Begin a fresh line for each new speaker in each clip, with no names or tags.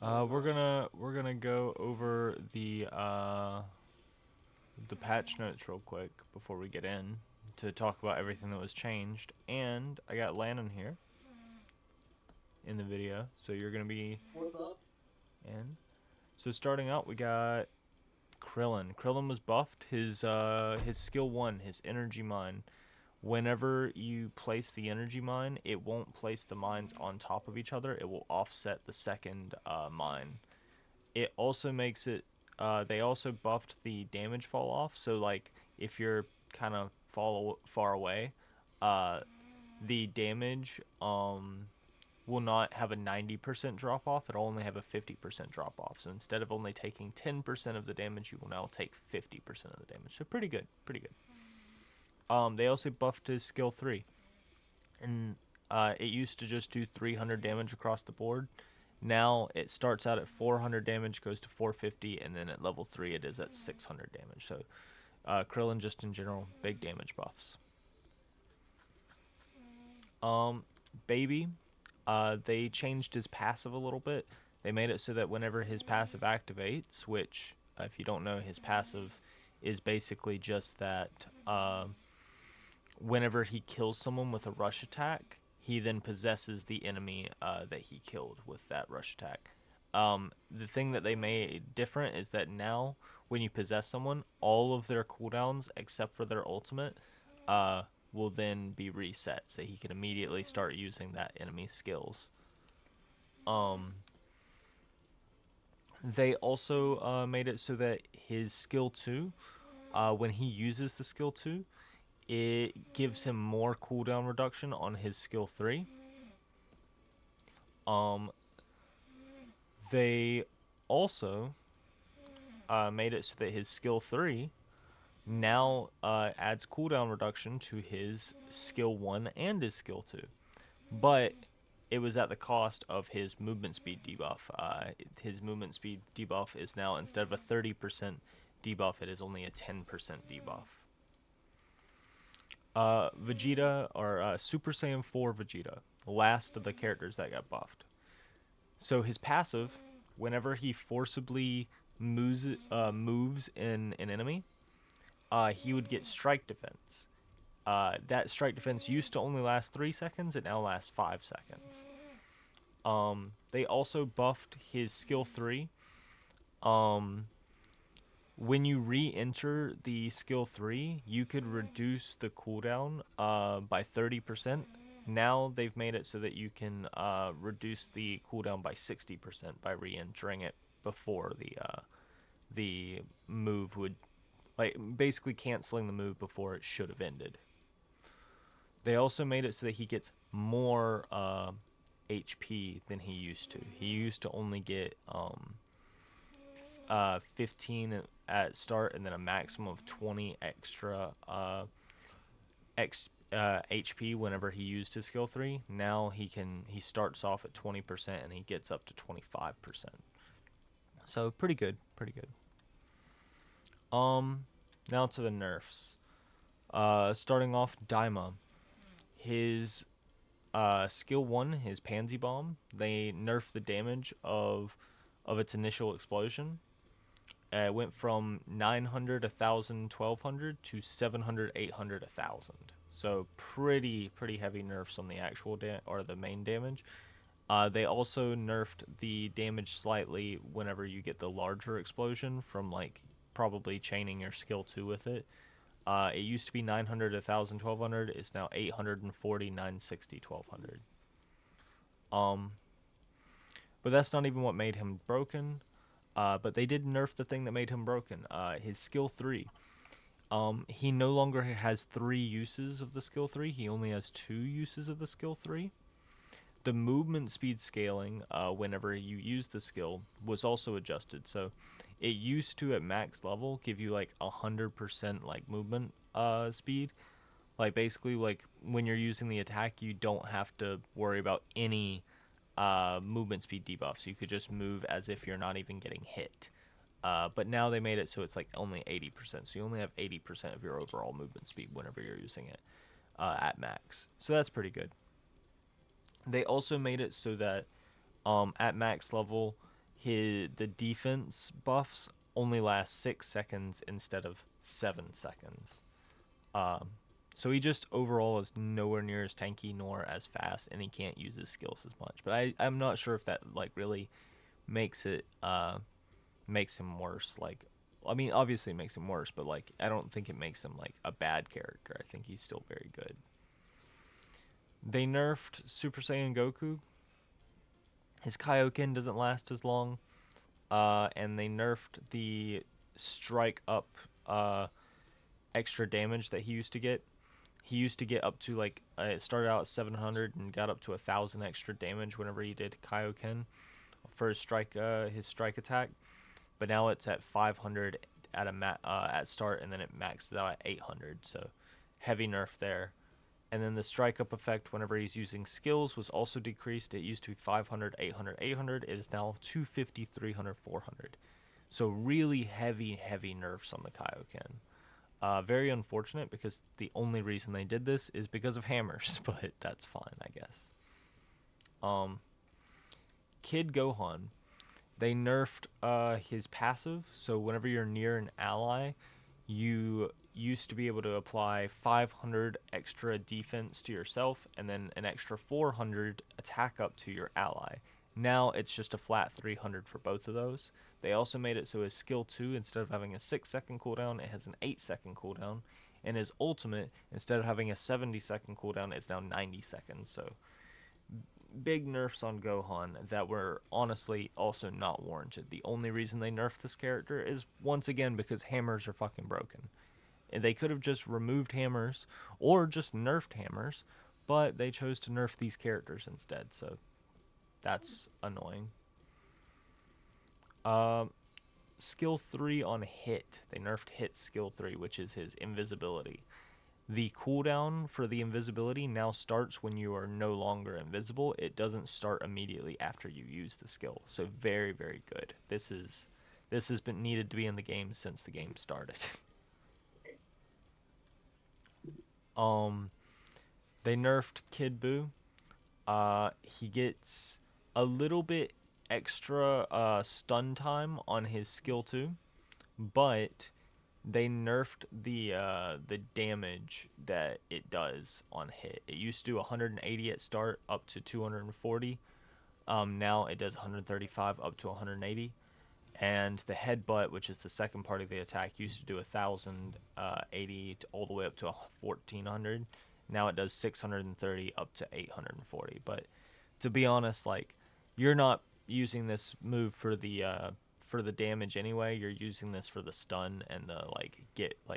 We're gonna go over the patch notes real quick before we get in to talk about everything that was changed. And I got Lannon here in the video, so you're gonna be
What's up?
in. So starting out, we got Krillin. Krillin was buffed. His skill one, his energy mine. Whenever you place the energy mine, it won't place the mines on top of each other. It will offset the second mine. It also makes it. They also buffed the damage fall off. So like if you're kind of far away, uh, the damage will not have a 90% drop off. It'll only have a 50% drop off. So instead of only taking 10% of the damage, you will now take 50% of the damage. So pretty good, pretty good. They also buffed his skill 3, and it used to just do 300 damage across the board. Now it starts out at 400 damage, goes to 450, and then at level 3 it is at 600 damage. So Krillin just in general, big damage buffs. Um, Baby, they changed his passive a little bit. They made it so that whenever his passive activates, which if you don't know, his passive is basically just that whenever he kills someone with a rush attack, he then possesses the enemy that he killed with that rush attack. The thing that they made different is that now, when you possess someone, all of their cooldowns except for their ultimate will then be reset, so he can immediately start using that enemy's skills. Um, they also made it so that his skill 2, when he uses the skill 2, it gives him more cooldown reduction on his skill 3. Um, they also made it so that his skill 3 now adds cooldown reduction to his skill 1 and his skill 2. But it was at the cost of his movement speed debuff. His movement speed debuff is now, instead of a 30% debuff, it is only a 10% debuff. Vegeta, or Super Saiyan 4 Vegeta, last of the characters that got buffed. So his passive, whenever he forcibly moves in an enemy, he would get strike defense. That strike defense used to only last 3 seconds, it now lasts 5 seconds. They also buffed his skill 3. Um, when you re-enter the skill 3, you could reduce the cooldown by 30%. Now they've made it so that you can reduce the cooldown by 60% by re-entering it before the move would, like, basically canceling the move before it should have ended. They also made it so that he gets more HP than he used to. He used to only get 15 at start, and then a maximum of 20 extra HP whenever he used his skill 3. Now he starts off at 20% and he gets up to 25%. So pretty good, pretty good. Now to the nerfs. Starting off, Daima. His skill 1, his Pansy Bomb, they nerfed the damage of its initial explosion. It went from 900, 1,000, 1,200 to 700, 800, 1,000. So pretty heavy nerfs on the actual or the main damage. They also nerfed the damage slightly whenever you get the larger explosion from, like, probably chaining your skill 2 with it. It used to be 900, 1,000, 1,200. It's now 840, 960, 1,200. But that's not even what made him broken. But they did nerf the thing that made him broken. His skill 3. He no longer has 3 uses of the skill 3. He only has 2 uses of the skill 3. The movement speed scaling, whenever you use the skill, was also adjusted. So it used to, at max level, give you like 100% like movement speed. Like, basically, like, when you're using the attack, you don't have to worry about any movement speed debuff. So you could just move as if you're not even getting hit. But now they made it so it's like only 80%. So you only have 80% of your overall movement speed whenever you're using it at max. So that's pretty good. They also made it so that at max level, the defense buffs only last 6 seconds instead of 7 seconds. Um, so he just overall is nowhere near as tanky nor as fast, and he can't use his skills as much. But I'm not sure if that like really makes it makes him worse. Like, I mean, obviously it makes him worse, but like I don't think it makes him like a bad character. I think he's still very good. They nerfed Super Saiyan Goku. His Kaioken doesn't last as long. And they nerfed the strike up extra damage that he used to get. He used to get up to like it started out at 700 and got up to 1,000 extra damage whenever he did Kaioken for his strike attack. But now it's at 500 at start, and then it maxes out at 800. So heavy nerf there. And then the strike up effect whenever he's using skills was also decreased. It used to be 500, 800, 800. It is now 250, 300, 400. So really heavy nerfs on the Kaioken. Very unfortunate because the only reason they did this is because of hammers, but that's fine, I guess. Um, Kid Gohan, they nerfed his passive, so whenever you're near an ally, you used to be able to apply 500 extra defense to yourself and then an extra 400 attack up to your ally. Now it's just a flat 300 for both of those. They also made it so his skill 2, instead of having a 6-second cooldown, it has an 8-second cooldown. And his ultimate, instead of having a 70-second cooldown, it's now 90 seconds. So big nerfs on Gohan that were honestly also not warranted. The only reason they nerfed this character is once again because hammers are fucking broken. They could have just removed hammers or just nerfed hammers, but they chose to nerf these characters instead, so that's annoying. Um, skill 3 on hit. They nerfed hit skill 3, which is his invisibility. The cooldown for the invisibility now starts when you are no longer invisible. It doesn't start immediately after you use the skill. So very good. This has been needed to be in the game since the game started. They nerfed Kid Buu. He gets a little bit extra stun time on his skill 2, but they nerfed the damage that it does on hit. It used to do 180 at start up to 240. Now it does 135 up to 180. And the headbutt, which is the second part of the attack, used to do 1,080 all the way up to 1,400. Now it does 630 up to 840. But to be honest, like, you're not using this move for the damage anyway. You're using this for the stun and the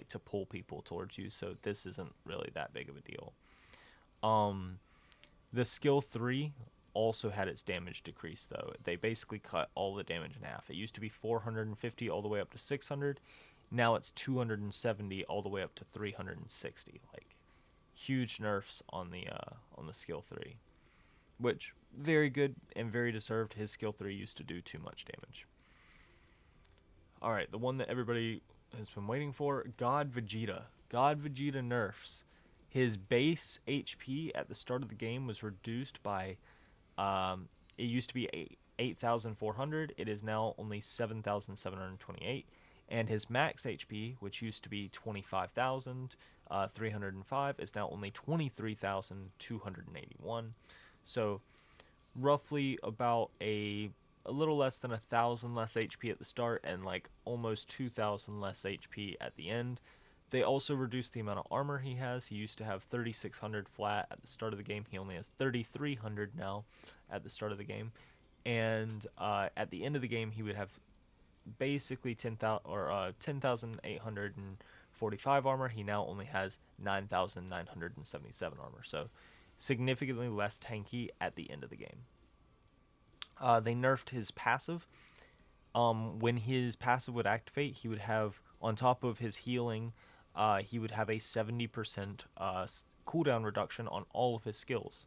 to pull people towards you. So this isn't really that big of a deal. The skill 3 also had its damage decrease though. They basically cut all the damage in half. It used to be 450 all the way up to 600. Now it's 270 all the way up to 360. Like, huge nerfs on the skill 3, which very good and very deserved. His skill 3 used to do too much damage. All right, the one that everybody has been waiting for, God Vegeta. God Vegeta nerfs. His base HP at the start of the game was reduced by it used to be 8,400. It is now only 7,728. And his max HP, which used to be 25,305, is now only 23,281. So roughly about a little less than 1,000 less HP at the start and like almost 2,000 less HP at the end. They also reduced the amount of armor he has. He used to have 3,600 flat at the start of the game. He only has 3,300 now at the start of the game. And at the end of the game, he would have basically 10,845 armor. He now only has 9,977 armor. So significantly less tanky at the end of the game. They nerfed his passive. When his passive would activate, he would have, on top of his healing, he would have a 70% cooldown reduction on all of his skills.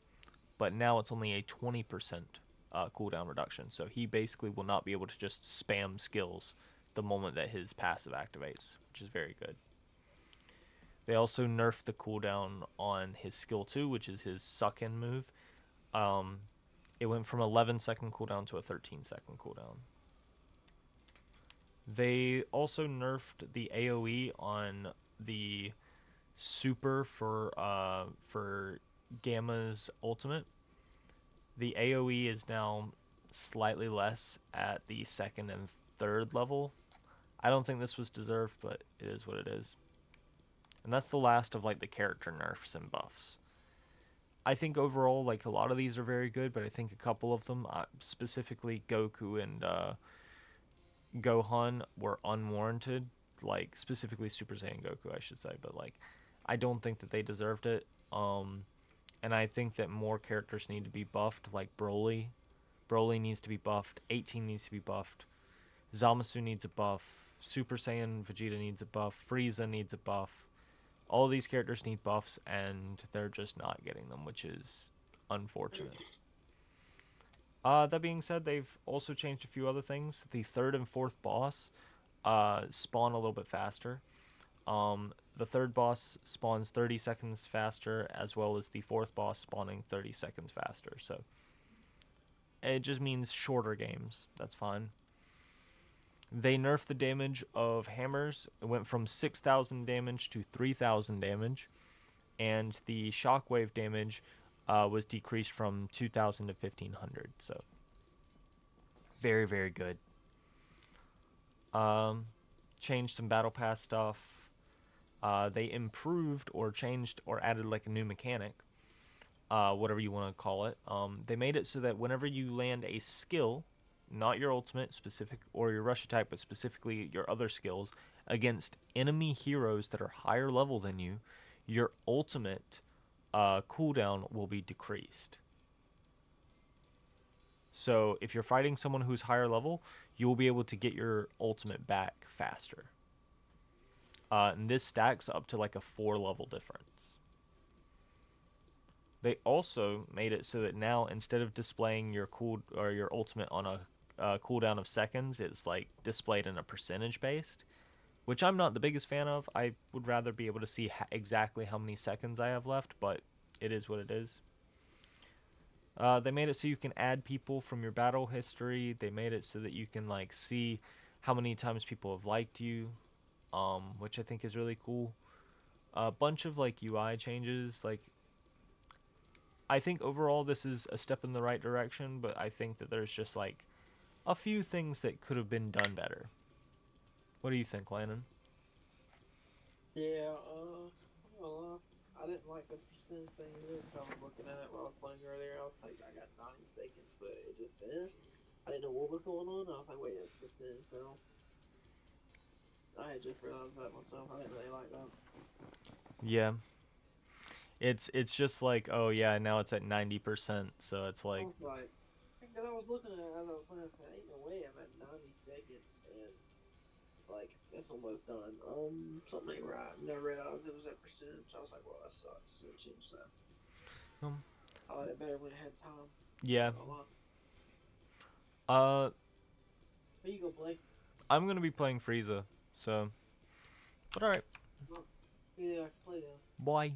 But now it's only a 20% cooldown reduction. So he basically will not be able to just spam skills the moment that his passive activates, which is very good. They also nerfed the cooldown on his skill 2, which is his suck-in move. It went from 11-second cooldown to a 13-second cooldown. They also nerfed the AoE on the super for Gamma's ultimate. The AoE is now slightly less at the second and third level. I don't think this was deserved, but it is what it is. And that's the last of like the character nerfs and buffs. I think overall, like a lot of these are very good, but I think a couple of them, specifically Goku and Gohan, were unwarranted. Like specifically Super Saiyan Goku, I should say, but like I don't think that they deserved it. And I think that more characters need to be buffed, like Broly. Broly needs to be buffed. 18 needs to be buffed. Zamasu needs a buff. Super Saiyan Vegeta needs a buff. Frieza needs a buff. All of these characters need buffs, and they're just not getting them, which is unfortunate. That being said, they've also changed a few other things. The third and fourth boss spawn a little bit faster. The third boss spawns 30 seconds faster, as well as the fourth boss spawning 30 seconds faster. So it just means shorter games. That's fine. They nerfed the damage of hammers. It went from 6,000 damage to 3,000 damage. And the shockwave damage was decreased from 2,000 to 1,500. So very, very good. Changed some battle pass stuff. They improved or changed or added like a new mechanic, whatever you want to call it. They made it so that whenever you land a skill, not your ultimate specific or your rush attack, but specifically your other skills against enemy heroes that are higher level than you, your ultimate cooldown will be decreased. So if you're fighting someone who's higher level, you will be able to get your ultimate back faster. And this stacks up to like a 4 level difference. They also made it so that now instead of displaying your your ultimate on a cooldown of seconds, it's like displayed in a percentage based, which I'm not the biggest fan of. I would rather be able to see exactly how many seconds I have left, but it is what it is. They made it so you can add people from your battle history. They made it so that you can like see how many times people have liked you, which I think is really cool. A bunch of like UI changes. Like I think overall this is a step in the right direction, but I think that there's just like a few things that could have been done better. What do you think, Landon?
Yeah, well, I didn't like the percentage thing either because I was looking at it while I was playing earlier. I was like, I got 90 seconds, but it just finished. I didn't know what was going on. I was like, wait, that's percentage now. I had just realized that myself. I didn't really like that.
Yeah, it's just like, oh yeah, now it's at 90%, so it's
I
like,
was like, because I was looking at it as I was playing, I was like, ain't no way I'm at 90 seconds and like it's almost done. Something ain't right. And then I realized it was that percentage. I was like, well, that sucks. So change that.
um,
I like it better when it had time.
yeah.
Not gonna lie.
Uh,
Who you gonna play?
I'm gonna be playing Frieza, so, but all right,
Well, yeah, I can play them.
bye.